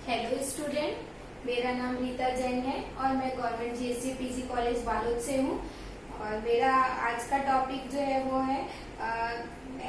Hello student, मेरा नाम रीता जैन है और मैं government GSC PG college Balod से हूँ। और मेरा आज का टॉपिक जो है वो है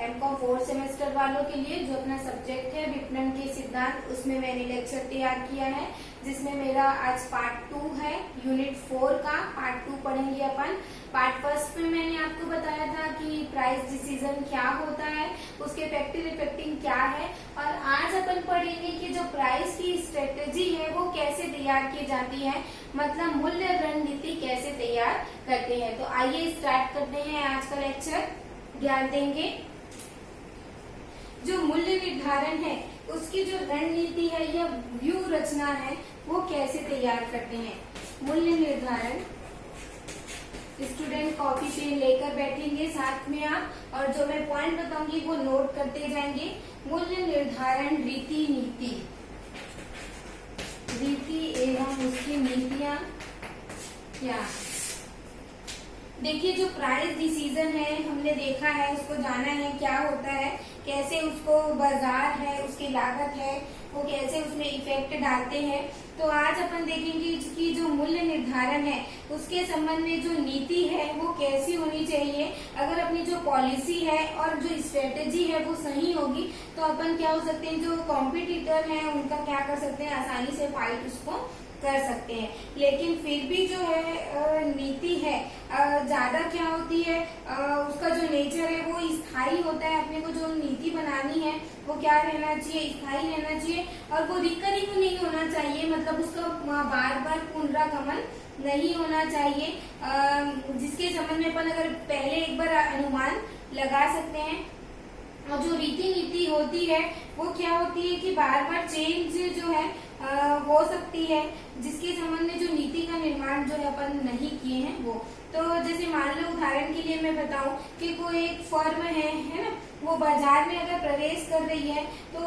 एमकॉम 4th सेमेस्टर वालों के लिए जो अपना सब्जेक्ट है विपणन के सिद्धांत, उसमें मैंने लेक्चर तैयार किया है जिसमें मेरा आज पार्ट 2 है। यूनिट 4 का पार्ट 2 पढ़ेंगे अपन। पार्ट 1 में मैंने आपको बताया था कि प्राइस डिसीजन क्या होता है, उसके इफेक्टिव इफेक्टिंग क्या है। और आज अपन पढ़ेंगे कि जो प्राइस की स्ट्रेटेजी है वो कैसे तैयार की जाती है, मतलब मूल्य रणनीति कैसे तैयार करते हैं। तो आइए स्टार्ट करते हैं आज का लेक्चर। ध्यान देंगे, जो मूल्य निर्धारण है उसकी जो रणनीति है या व्यू रचना है वो कैसे तैयार करते हैं। मूल्य निर्धारण, स्टूडेंट कॉपी पेन लेकर बैठेंगे साथ में आप, और जो मैं पॉइंट बताऊंगी वो नोट करते जाएंगे। मूल्य निर्धारण रीति नीति, रीति एवं उसकी नीतियां क्या। देखिए, जो प्राइस डिसीजन है हमने देखा है, उसको जाना है क्या होता है, कैसे उसको बाजार है, उसकी लागत है, वो कैसे उसमें इफेक्ट डालते हैं। तो आज अपन देखेंगे कि जो मूल्य निर्धारण है उसके संबंध में जो नीति है वो कैसी होनी चाहिए। अगर अपनी जो पॉलिसी है और जो स्ट्रेटेजी है वो सही होगी तो अपन क्या हो सकते हैं, जो कॉम्पिटिटर है उनका क्या कर सकते हैं, आसानी से फाइट उसको कर सकते हैं। लेकिन फिर भी जो है नीति है ज्यादा क्या होती है, उसका जो नेचर है वो स्थायी होता है। अपने को जो नीति बनानी है वो क्या रहना चाहिए, स्थायी रहना चाहिए, और वो रिकरिंग नहीं होना चाहिए, मतलब उसका बार बार पुनरागमन नहीं होना चाहिए। जिसके संबंध में अपन अगर पहले एक बार अनुमान लगा सकते हैं। और जो रीति नीति होती है वो क्या होती है कि बार बार चेंज जो है हो सकती है, जिसके संबंध में जो नीति का निर्माण जो है अपन नहीं किए हैं वो। तो जैसे मान लो उदाहरण के लिए मैं बताऊं कि कोई एक फर्म है ना, वो बाजार में अगर प्रवेश कर रही है तो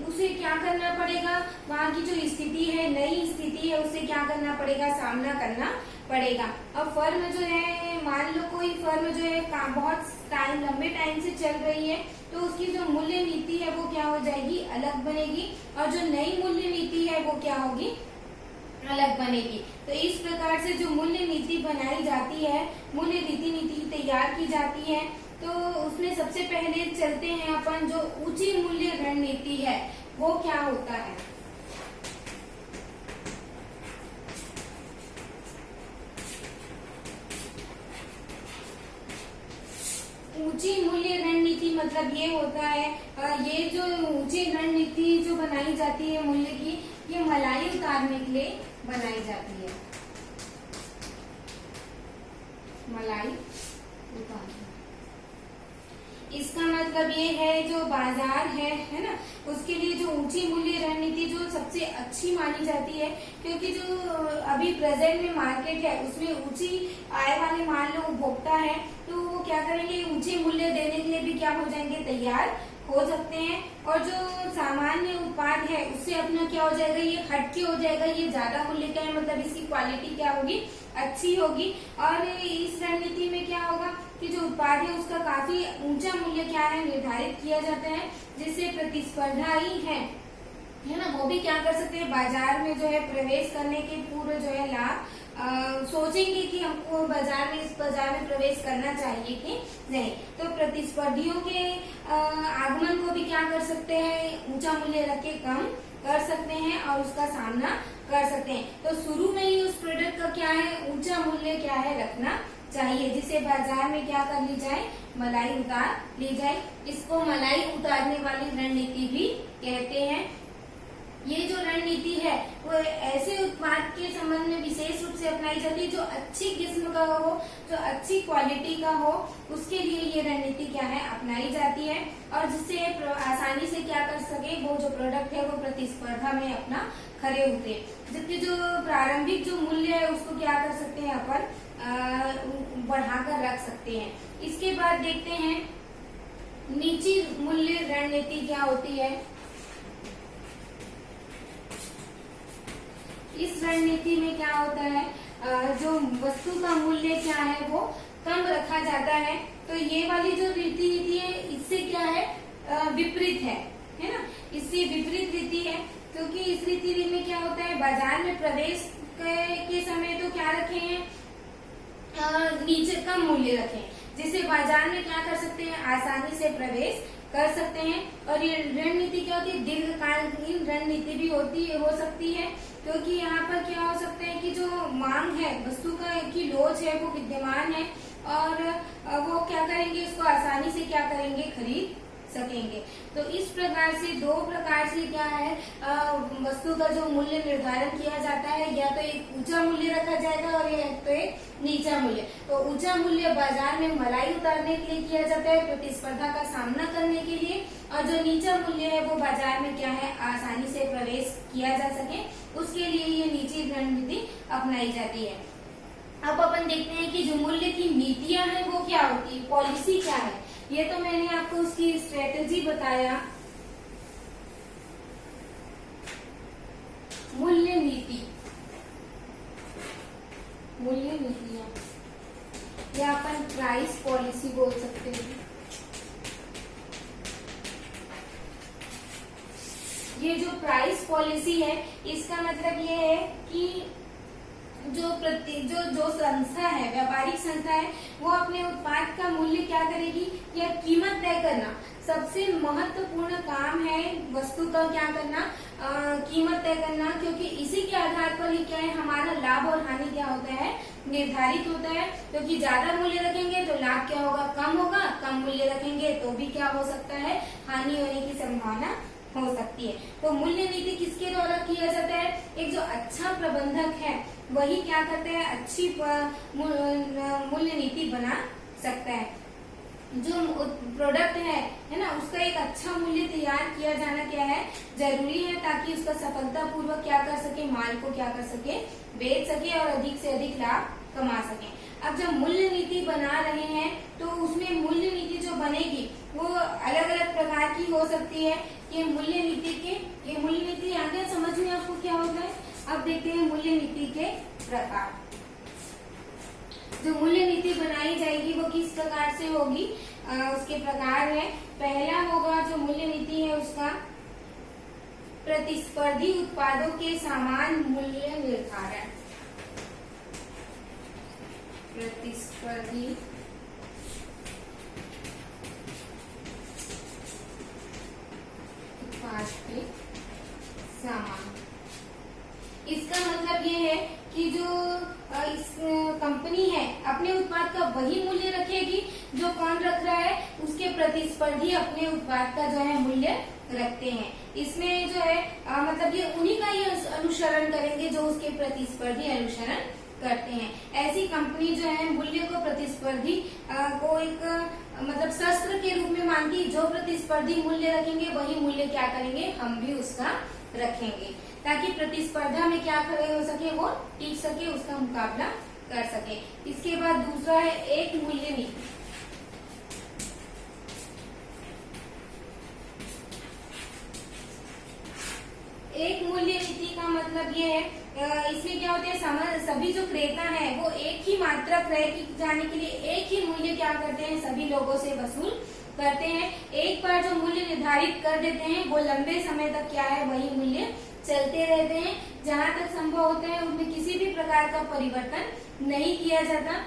उसे क्या करना पड़ेगा, वहाँ की जो स्थिति है, नई स्थिति है, उससे क्या करना पड़ेगा, सामना करना पड़ेगा। अब फर्म जो है, मान लो कोई फर्म जो है बहुत टाइम, लंबे टाइम से चल रही है, तो उसकी जो मूल्य नीति है वो क्या हो जाएगी, अलग बनेगी, और जो नई मूल्य नीति है वो क्या होगी, अलग बनेगी। तो इस प्रकार से जो मूल्य नीति बनाई जाती है, मूल्य रीति नीति तैयार की जाती है। तो उसमें सबसे पहले चलते हैं अपन, जो ऊंची मूल्य रणनीति है वो क्या होता है। ऊंची मूल्य रणनीति मतलब ये होता है, ये जो ऊंची रणनीति जो बनाई जाती है मूल्य की, ये मलाई उतारने के लिए बनाई जाती है। मलाई उतारना, इसका मतलब ये है जो बाजार है ना, उसके लिए जो ऊंची मूल्य रणनीति जो सबसे अच्छी मानी जाती है, क्योंकि जो अभी प्रेजेंट में मार्केट है उसमें ऊंची आय वाले मान लो उपभोक्ता है, तो वो क्या करेंगे, ऊंचे मूल्य देने के लिए भी क्या हो जाएंगे, तैयार हो सकते हैं। और जो सामान्य उत्पाद है उससे अपना क्या हो जाएगा, ये हटके हो जाएगा, ये ज्यादा मूल्य का है, मतलब इसकी क्वालिटी क्या होगी, अच्छी होगी। और इस रणनीति में क्या होगा कि जो उत्पाद है उसका काफी ऊंचा मूल्य क्या है, निर्धारित किया जाता है, जिससे प्रतिस्पर्धाई है ना, वो भी क्या कर सकते हैं, बाजार में जो है प्रवेश करने के पूर्व जो है लाभ सोचेंगे कि हमको बाजार में, इस बाजार में प्रवेश करना चाहिए कि नहीं। तो प्रतिस्पर्धियों के आगमन को भी क्या कर सकते हैं, ऊंचा मूल्य रख के कम कर सकते हैं और उसका सामना कर सकते हैं। तो शुरू में ही उस प्रोडक्ट का क्या है, ऊंचा मूल्य क्या है, रखना चाहिए, जिसे बाजार में क्या कर ली जाए, मलाई उतार ली जाए। इसको मलाई उतारने वाली रणनीति भी कहते हैं। ये जो रणनीति है वो ऐसे उत्पाद के संबंध में विशेष रूप से अपनाई जाती है जो अच्छी किस्म का हो, जो अच्छी क्वालिटी का हो, उसके लिए ये रणनीति क्या है, अपनाई जाती है, और जिससे आसानी से क्या कर सके, वो जो प्रोडक्ट है वो प्रतिस्पर्धा में अपना खड़े उतरे। जबकि जो प्रारंभिक जो मूल्य है उसको क्या कर सकते हैं, अपन बढ़ाकर रख सकते हैं। इसके बाद देखते हैं नीची मूल्य रणनीति क्या होती है। इस रणनीति में क्या होता है, जो वस्तु का मूल्य क्या है वो कम रखा जाता है। तो ये वाली जो रीति नीति है इससे क्या है, विपरीत है ना, इससे विपरीत रीति है। क्योंकि इस स्थिति में क्या होता है, बाजार में प्रवेश के समय तो क्या रखे हैं, नीचे कम मूल्य रखें, जिससे बाजार में क्या कर सकते हैं, आसानी से प्रवेश कर सकते हैं। और ये रणनीति क्या होती है, दीर्घकालीन रणनीति भी हो सकती है, क्योंकि यहाँ पर क्या हो सकता है कि जो मांग है वस्तु की लोच है वो विद्यमान है और वो क्या करेंगे, इसको आसानी से क्या करेंगे, खरीद सकेंगे। तो इस प्रकार से दो प्रकार से क्या है, वस्तु का जो मूल्य निर्धारण किया जाता है, या तो एक ऊंचा मूल्य रखा जाएगा और या तो एक नीचा मूल्य। तो ऊंचा मूल्य बाजार में मलाई उतारने के लिए किया जाता है, प्रतिस्पर्धा का सामना करने के लिए, और जो नीचा मूल्य है वो बाजार में क्या है, आसानी से प्रवेश किया जा सके, उसके लिए ये नीची रणनीति अपनाई जाती है। अब अपन देखते हैं कि जो मूल्य की नीतियां हैं वो क्या होती है, पॉलिसी क्या है। ये तो मैंने आपको उसकी स्ट्रेटेजी बताया। मूल्य नीति, मूल्य नीतियां या अपन प्राइस पॉलिसी बोल सकते हैं। ये जो प्राइस पॉलिसी है, इसका मतलब ये है कि जो संस्था है, व्यापारिक संस्था है, वो अपने उत्पाद का मूल्य क्या करेगी, या कीमत तय करना। सबसे महत्वपूर्ण काम है वस्तु का क्या करना, कीमत तय करना, क्योंकि इसी के आधार पर ही क्या है, हमारा लाभ और हानि क्या होता है, निर्धारित होता है। क्योंकि ज्यादा मूल्य रखेंगे तो लाभ क्या होगा, कम होगा, कम मूल्य रखेंगे तो भी क्या हो सकता है, हानि होने की संभावना हो सकती है। तो मूल्य नीति किसके द्वारा किया जाता है, एक जो अच्छा प्रबंधक है वही क्या करता है, अच्छी मूल्य नीति बना सकता है। जो प्रोडक्ट है ना, उसका एक अच्छा मूल्य तैयार किया जाना क्या है, जरूरी है, ताकि उसका सफलतापूर्वक क्या कर सके, माल को क्या कर सके, बेच सके और अधिक से अधिक लाभ कमा सके। अब जब मूल्य नीति बना रहे हैं तो उसमें मूल्य नीति जो बनेगी वो अलग अलग प्रकार की हो सकती है। ये मूल्य नीति आगे समझ में आपको क्या होता है। अब देखते हैं मूल्य नीति के प्रकार। जो मूल्य नीति बनाई जाएगी वो किस प्रकार से होगी, उसके प्रकार है। पहला होगा जो मूल्य नीति है उसका प्रतिस्पर्धी उत्पादों के समान मूल्य निर्धारण। प्रतिस्पर्धी उत्पाद के समान, इसका मतलब ये है कि जो इस कंपनी है अपने उत्पाद का वही मूल्य रखेगी जो कौन रख रहा है, उसके प्रतिस्पर्धी अपने उत्पाद का जो है मूल्य रखते हैं। इसमें जो है मतलब ये उन्हीं का ही अनुसरण करेंगे जो उसके प्रतिस्पर्धी अनुसरण करते हैं। ऐसी कंपनी जो है मूल्य को प्रतिस्पर्धी को एक मतलब शस्त्र के रूप में मानती, जो प्रतिस्पर्धी मूल्य रखेंगे वही मूल्य क्या करेंगे, हम भी उसका रखेंगे, ताकि प्रतिस्पर्धा में क्या खड़े हो सके, वो टिक सके, उसका मुकाबला कर सके। इसके बाद दूसरा है एक मूल्य नीति। एक मूल्य नीति का मतलब ये है, इसमें क्या होते हैं, सभी जो क्रेता है वो एक ही मात्रा क्रय की जाने के लिए एक ही मूल्य क्या करते हैं, सभी लोगों से वसूल करते हैं। एक बार जो मूल्य निर्धारित कर देते हैं वो लंबे समय तक क्या है, वही मूल्य चलते रहते हैं। जहाँ तक संभव होता है उनमें किसी भी प्रकार का परिवर्तन नहीं किया जाता।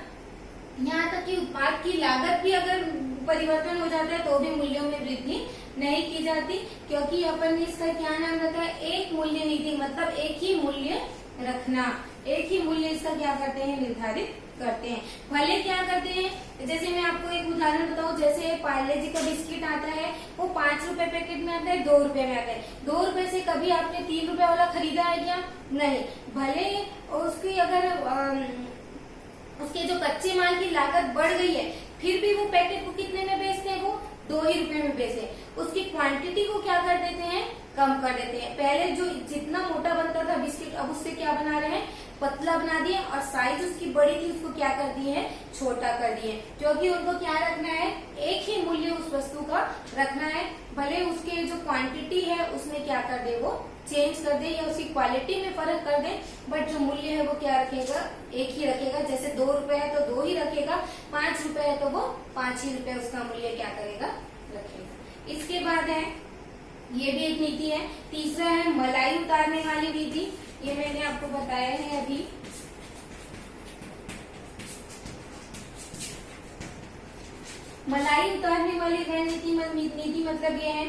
यहाँ तक कि उत्पाद की लागत भी अगर परिवर्तन हो जाता है तो भी मूल्यों में वृद्धि नहीं की जाती, क्योंकि अपन ने इसका क्या नाम रखा है, एक मूल्य नीति, मतलब एक ही मूल्य रखना, एक ही मूल्य इसका क्या करते हैं, निर्धारित करते हैं। भले क्या करते हैं, जैसे मैं आपको एक उदाहरण बताऊं, जैसे पार्ले जी का बिस्किट आता है वो 5 रुपए पैकेट में आता है, 2 रुपए में आता है। 2 रुपए से कभी आपने 3 रुपए वाला खरीदा है क्या, नहीं। भले उसकी अगर उसके जो कच्चे माल की लागत बढ़ गई है फिर भी वो पैकेट को कितने में बेचते हैं, वो 2 ही रुपए में बेचते हैं। उसकी क्वांटिटी को क्या कर देते हैं, कम कर देते हैं। पहले जो जितना मोटा बनता था बिस्किट, अब उससे क्या बना रहे हैं, पतला बना दिए, और साइज उसकी बड़ी थी उसको क्या कर दिए हैं, छोटा कर दिए, क्योंकि उनको क्या रखना है, एक ही मूल्य उस वस्तु का रखना है। भले उसके जो क्वांटिटी है उसमें क्या कर दे, वो चेंज कर दे या उसकी क्वालिटी में फर्क कर दे, बट जो मूल्य है वो क्या रखेगा, एक ही रखेगा। जैसे 2 रुपए है तो 2 ही रखेगा, 5 रुपए है तो वो 5 ही रुपए उसका मूल्य क्या करेगा, रखेगा। इसके बाद है ये भी एक नीति है। तीसरा है मलाई उतारने वाली नीति, ये मैंने आपको बताया है अभी। मलाई उतारने वाली रणनीति नीति मतलब ये है,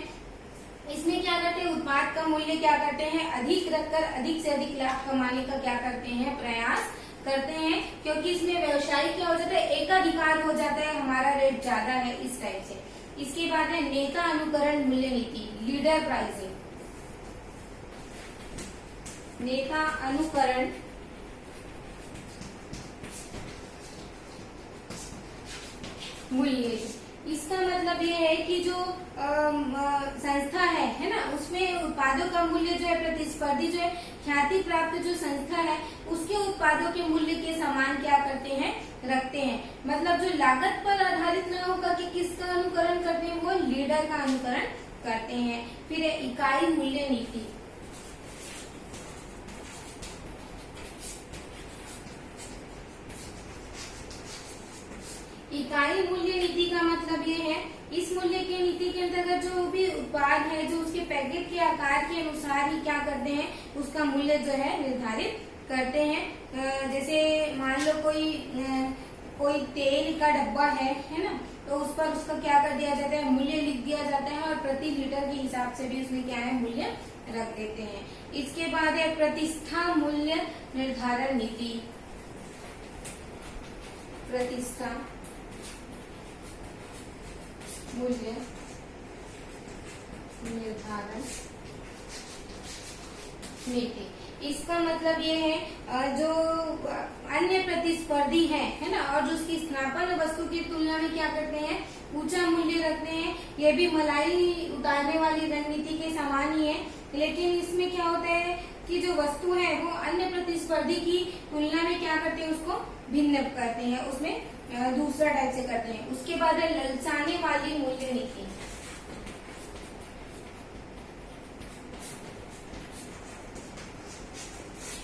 इसमें क्या करते हैं, उत्पाद का मूल्य क्या करते हैं, अधिक रखकर अधिक से अधिक लाभ कमाने का क्या करते हैं, प्रयास करते हैं, क्योंकि इसमें व्यवसायिक क्या हो जाता है, एकाधिकार हो जाता है, हमारा रेट ज्यादा है इस टाइप से। इसके बाद है नेता अनुकरण मूल्य नीति, लीडर प्राइसिंग। नेता अनुकरण मूल्य, इसका मतलब ये है कि जो संस्था है ना, उसमें उत्पादों का मूल्य जो है प्रतिस्पर्धी जो है ख्याति प्राप्त जो संस्था है उसके उत्पादों के मूल्य के समान क्या करते हैं, रखते हैं। मतलब जो लागत पर आधारित न होकर कि किसका अनुकरण करते हैं, वो लीडर का अनुकरण करते हैं। फिर इकाई मूल्य नीति, इकाई मूल्य नीति का मतलब ये है, इस मूल्य के नीति के अंतर्गत जो भी उत्पाद है, जो उसके पैकेट के आकार के अनुसार ही क्या करते हैं, उसका मूल्य जो है निर्धारित करते हैं। जैसे मान लो कोई तेल का डब्बा है ना, तो उस पर उसका क्या कर दिया जाता है, मूल्य लिख दिया जाता है और प्रति लीटर के हिसाब से भी उसमें क्या है, मूल्य रख देते हैं। इसके बाद है प्रतिष्ठा मूल्य निर्धारण नीति, प्रतिष्ठा मूल्य निर्धारण नीति। इसका मतलब ये है जो अन्य प्रतिस्पर्धी है ना, और जो उसकी स्थापन वस्तु की तुलना में क्या करते हैं, ऊंचा मूल्य रखते हैं। ये भी मलाई उतारने वाली रणनीति के समान ही है, लेकिन इसमें क्या होता है कि जो वस्तु है वो अन्य प्रतिस्पर्धी की तुलना में क्या करते हैं, उसको भिन्न करते हैं, उसमें दूसरा टाइप से करते हैं। उसके बाद है ललचाने वाली मूल्य नीति।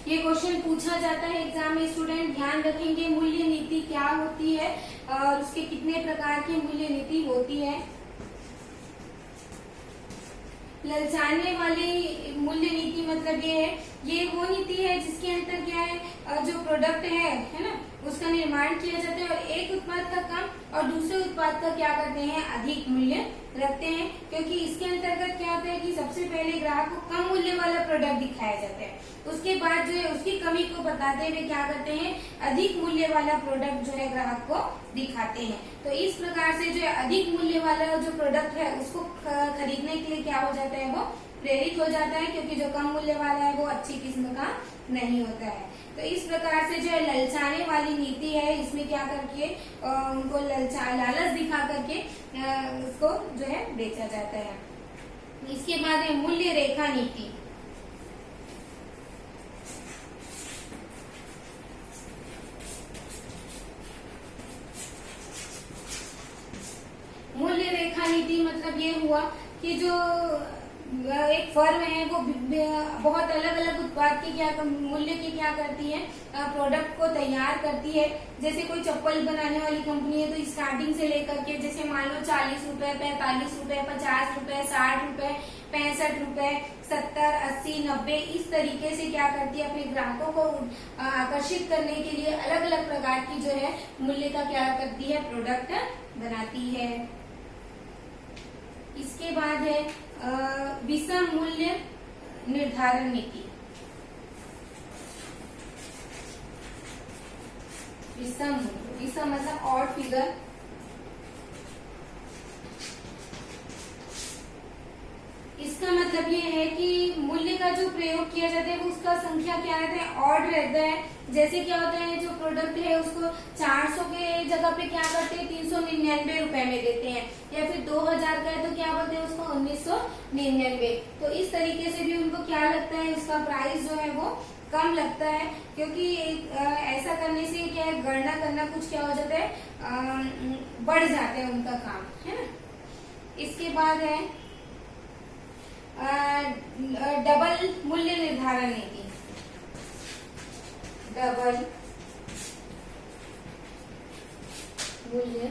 ये क्वेश्चन पूछा जाता है एग्जाम में, स्टूडेंट ध्यान रखेंगे मूल्य नीति क्या होती है और उसके कितने प्रकार की मूल्य नीति होती है। ललचाने वाली मूल्य नीति मतलब ये है, ये वो नीति है जिसके अंदर क्या है, जो प्रोडक्ट है ना, उसका निर्माण किया जाता है और एक उत्पाद का कम और दूसरे उत्पाद का क्या करते हैं, अधिक मूल्य रखते हैं। क्योंकि इसके अंतर्गत क्या होता है कि सबसे पहले ग्राहक को कम मूल्य वाला प्रोडक्ट दिखाया जाता है, उसके बाद जो है उसकी कमी को बताते हुए क्या करते हैं, अधिक मूल्य वाला प्रोडक्ट जो है ग्राहक को दिखाते हैं। तो इस प्रकार से जो है अधिक मूल्य वाला जो प्रोडक्ट है उसको खरीदने के लिए क्या हो जाता है, वो प्रेरित हो जाता है, क्योंकि जो कम मूल्य वाला है वो अच्छी किस्म का नहीं होता है। तो इस प्रकार से जो है ललचाने वाली नीति है, इसमें क्या करके उनको लालच दिखा करके उसको जो है बेचा जाता है। इसके बाद है मूल्य रेखा नीति। मूल्य रेखा नीति मतलब ये हुआ कि जो एक फर्म है वो बहुत अलग अलग उत्पाद के क्या मूल्य के क्या करती है, प्रोडक्ट को तैयार करती है। जैसे कोई चप्पल बनाने वाली कंपनी है तो स्टार्टिंग से लेकर के जैसे मान लो 40 रुपए, 45 रुपए, 50 रुपए, 60 रुपए, 65 रुपए, 70, 80, 90 इस तरीके से क्या करती है, अपने ग्राहकों को आकर्षित करने के लिए अलग अलग प्रकार की जो है मूल्य का क्या करती है, प्रोडक्ट बनाती है। इसके बाद है विषम मूल्य निर्धारण नीति। विषम मतलब ऑड फिगर। इसका मतलब ये है कि मूल्य का जो प्रयोग किया जाता है वो उसका संख्या क्या रहता है, ऑड रहता है। जैसे क्या होता है, जो प्रोडक्ट है उसको 400 के जगह पे क्या करते हैं, 399 रुपए में देते हैं, या फिर 2000 का है तो क्या बोलते हैं उसको 1999। तो इस तरीके से भी उनको क्या लगता है, उसका प्राइस जो है वो कम लगता है, क्योंकि ऐसा करने से क्या है, गणना करना कुछ क्या हो जाता है, बढ़ जाता है उनका काम, है ना। इसके बाद है डबल मूल्य निर्धारण नीति। डबल मूल्य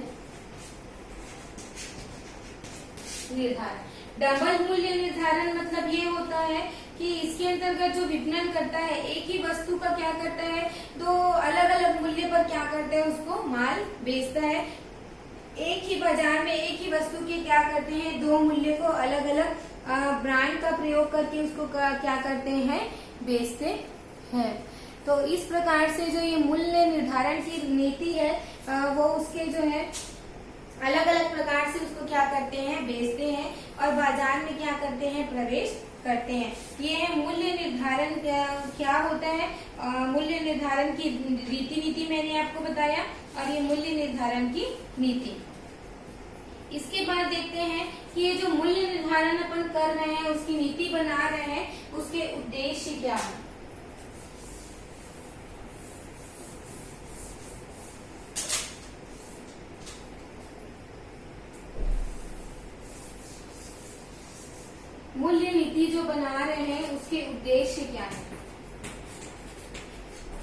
निर्धारण डबल मूल्य निर्धारण मतलब ये होता है कि इसके अंतर्गत जो विपणन करता है एक ही वस्तु का क्या करता है, दो अलग अलग मूल्य पर क्या करता है, उसको माल बेचता है। एक ही बाजार में एक ही वस्तु के क्या करते हैं, दो मूल्य को अलग अलग ब्रांड का प्रयोग करके उसको क्या करते हैं, बेचते हैं। तो इस प्रकार से जो ये मूल्य निर्धारण की नीति है वो उसके जो है अलग अलग प्रकार से उसको क्या करते हैं, बेचते हैं और बाजार में क्या करते हैं, प्रवेश करते हैं। ये है मूल्य निर्धारण क्या होता है, मूल्य निर्धारण की रीति नीति मैंने आपको बताया और ये मूल्य निर्धारण की नीति। इसके बाद देखते हैं कि ये जो मूल्य निर्धारण अपन कर रहे हैं, उसकी नीति बना रहे हैं, उसके उद्देश्य क्या है। मूल्य नीति जो बना रहे हैं उसके उद्देश्य क्या है,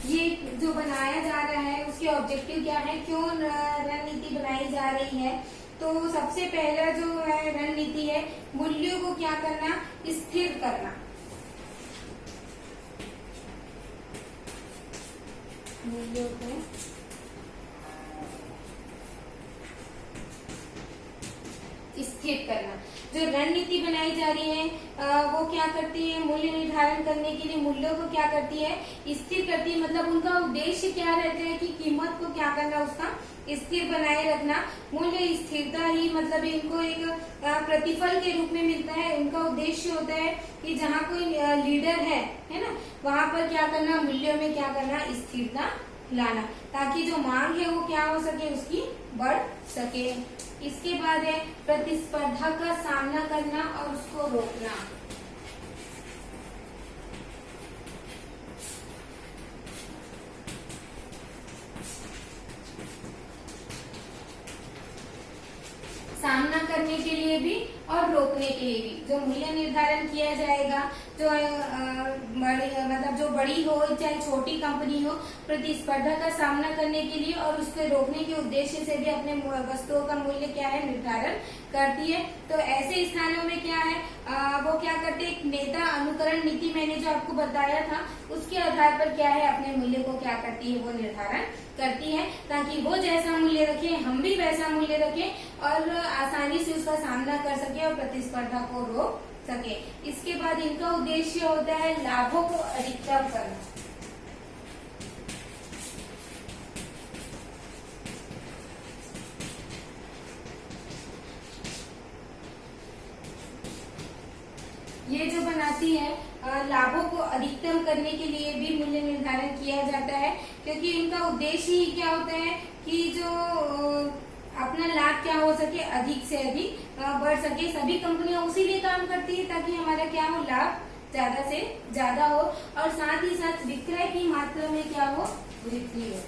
ये जो बनाया जा रहा है उसके ऑब्जेक्टिव क्या है, क्यों रणनीति बनाई जा रही है। तो सबसे पहला जो है रणनीति है, मूल्यों को क्या करना, स्थिर करना। मूल्यों को स्थिर करना। जो रणनीति बनाई जा रही है वो क्या करती है, मूल्य निर्धारण करने के लिए मूल्यों को क्या करती है, स्थिर करती है। मतलब उनका उद्देश्य क्या रहता है कि कीमत को क्या करना, उसका स्थिर बनाए रखना। मूल्य स्थिरता ही मतलब इनको एक प्रतिफल के रूप में मिलता है। उनका उद्देश्य होता है कि जहाँ कोई लीडर है ना, वहाँ पर क्या करना, मूल्यों में क्या करना, स्थिरता लाना, ताकि जो मांग है वो क्या हो सके, उसकी बढ़ सके। इसके बाद है प्रतिस्पर्धा का सामना करना और उसको रोकना। सामना करने के लिए भी और रोकने के लिए भी जो मूल्य निर्धारण किया जाएगा, जो मतलब जो बड़ी हो चाहे छोटी कंपनी हो, प्रतिस्पर्धा का सामना करने के लिए और उसके रोकने के उद्देश्य से भी अपने वस्तुओं का मूल्य क्या है, निर्धारण करती है। तो ऐसे स्थानों में क्या है, वो क्या करते हैं, नेता अनुकरण नीति मैंने जो आपको बताया था उसके आधार पर क्या है, अपने मूल्य को क्या करती है, वो निर्धारण करती है, ताकि वो जैसा मूल्य रखे हम भी वैसा मूल्य रखें और आसानी से उसका सामना कर सके और प्रतिस्पर्धा को रोक सके। इसके बाद इनका उद्देश्य होता है लाभों को अधिकतम करना। ये जो बनाती है लाभों को अधिकतम करने के लिए भी मूल्य निर्धारण किया जाता है, क्योंकि इनका उद्देश्य ही क्या होता है कि जो अपना लाभ क्या हो सके, अधिक से अधिक बढ़ सके। सभी कंपनियां उसी लिए काम करती है ताकि हमारा क्या हो, लाभ ज्यादा से ज्यादा हो और साथ ही साथ विक्रय की मात्रा में क्या हो, वृद्धि हो।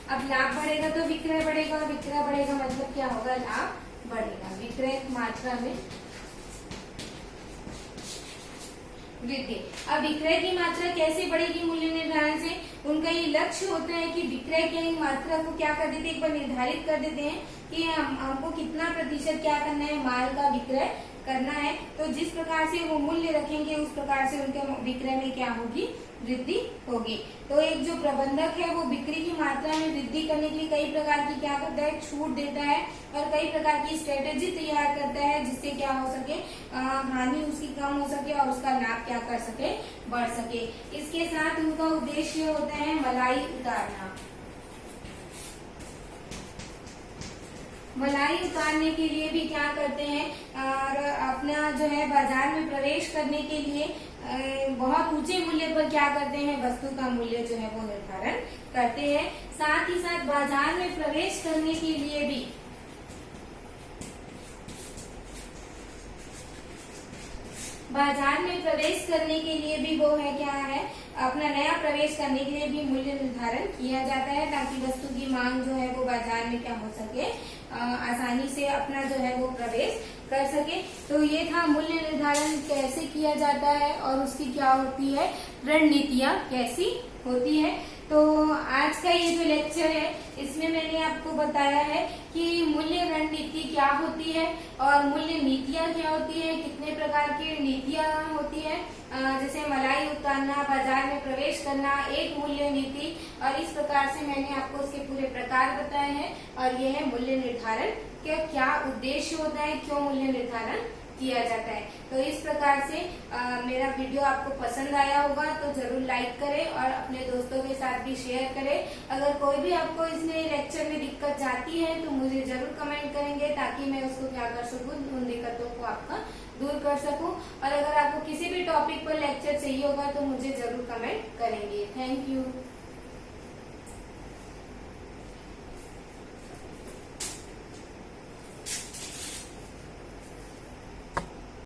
अब लाभ बढ़ेगा तो विक्रय बढ़ेगा, विक्रय बढ़ेगा मतलब क्या होगा, लाभ बढ़ेगा। विक्रय की मात्रा में वृद्धि। अब विक्रय की मात्रा कैसे बढ़ेगी मूल्य निर्धारण से, उनका ये लक्ष्य होता है कि विक्रय की मात्रा को क्या कर देते हैं, एक बार निर्धारित कर देते हैं कि हमको कितना प्रतिशत क्या करना है, माल का विक्रय करना है। तो जिस प्रकार से वो मूल्य रखेंगे उस प्रकार से उनके विक्रय में क्या होगी, वृद्धि होगी। तो एक जो प्रबंधक है वो बिक्री की मात्रा में वृद्धि करने के लिए कई प्रकार की क्या करता है, छूट देता है और कई प्रकार की स्ट्रेटेजी तैयार करता है, जिससे क्या हो सके, हानि उसकी कम हो सके और उसका लाभ क्या कर सके, बढ़ सके। इसके साथ उनका उद्देश्य होता है मलाई उतारना। मलाई उतारने के लिए भी क्या करते हैं, और अपना जो है बाजार में प्रवेश करने के लिए बहुत ऊंचे मूल्य पर क्या करते हैं, वस्तु का मूल्य जो है वो निर्धारण करते हैं। साथ ही साथ बाजार में प्रवेश करने के लिए भी बाजार में प्रवेश करने के लिए भी वो है क्या है, अपना नया प्रवेश करने के लिए भी मूल्य निर्धारण किया जाता है, ताकि वस्तु की मांग जो है वो बाजार में क्या हो सके, आसानी से अपना जो है वो प्रवेश कर सके। तो ये था मूल्य निर्धारण कैसे किया जाता है और उसकी क्या होती है, रणनीतियां कैसी होती है। तो आज का ये जो लेक्चर है इसमें इसमें मैंने आपको बताया है कि मूल्य रणनीति क्या होती है और मूल्य नीतियां क्या होती है, कितने प्रकार की नीतियां होती है। जैसे मलाई उतारना, बाजार में प्रवेश करना, एक मूल्य नीति, और इस प्रकार से मैंने आपको उसके पूरे प्रकार बताए हैं। और यह है मूल्य निर्धारण का क्या उद्देश्य होता है, क्यों मूल्य निर्धारण किया जाता है। तो इस प्रकार से मेरा वीडियो आपको पसंद आया होगा तो जरूर लाइक करें और अपने दोस्तों के साथ भी शेयर करें। अगर कोई भी आपको इसमें लेक्चर में दिक्कत जाती है तो मुझे जरूर कमेंट करेंगे, ताकि मैं उसको क्या कर सकूं, उन दिक्कतों को आपका दूर कर सकूं। और अगर आपको किसी भी टॉपिक पर लेक्चर चाहिए होगा तो मुझे जरूर कमेंट करेंगे। Thank you.